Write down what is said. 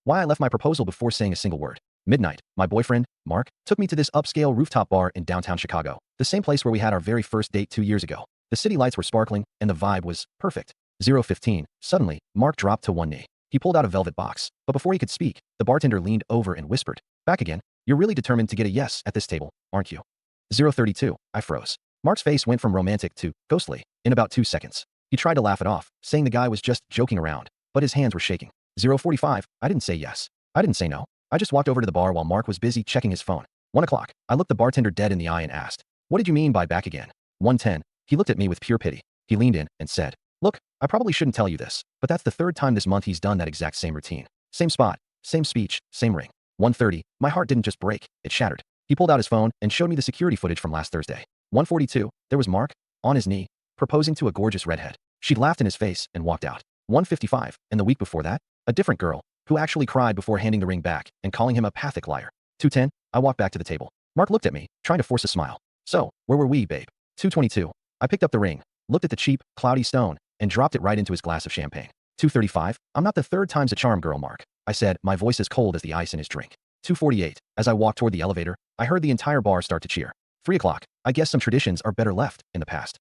Why I left my proposal before saying a single word. Midnight, my boyfriend, Mark, took me to this upscale rooftop bar in downtown Chicago, the same place where we had our very first date 2 years ago. The city lights were sparkling, and the vibe was perfect. 0:15. Suddenly, Mark dropped to one knee. He pulled out a velvet box, but before he could speak, the bartender leaned over and whispered, "Back again? You're really determined to get a yes at this table, aren't you?" 0:32. I froze. Mark's face went from romantic to ghostly in about 2 seconds. He tried to laugh it off, saying the guy was just joking around, but his hands were shaking. 0:45. I didn't say yes. I didn't say no. I just walked over to the bar while Mark was busy checking his phone. 1 o'clock. I looked the bartender dead in the eye and asked, "What did you mean by back again?" 1:10. He looked at me with pure pity. He leaned in and said, "Look, I probably shouldn't tell you this, but that's the third time this month he's done that exact same routine. Same spot, same speech, same ring." 1:30. My heart didn't just break, it shattered. He pulled out his phone and showed me the security footage from last Thursday. 1:42. There was Mark, on his knee, proposing to a gorgeous redhead. She'd laughed in his face and walked out. 1:55. And the week before that, a different girl, who actually cried before handing the ring back and calling him a pathetic liar. 2:10. I walked back to the table. Mark looked at me, trying to force a smile. "So, where were we, babe?" 2:22. I picked up the ring, looked at the cheap, cloudy stone, and dropped it right into his glass of champagne. 2:35. I'm not the third time's a charm, girl, Mark, I said, my voice as cold as the ice in his drink. 2:48. As I walked toward the elevator, I heard the entire bar start to cheer. 3 o'clock. I guess some traditions are better left in the past.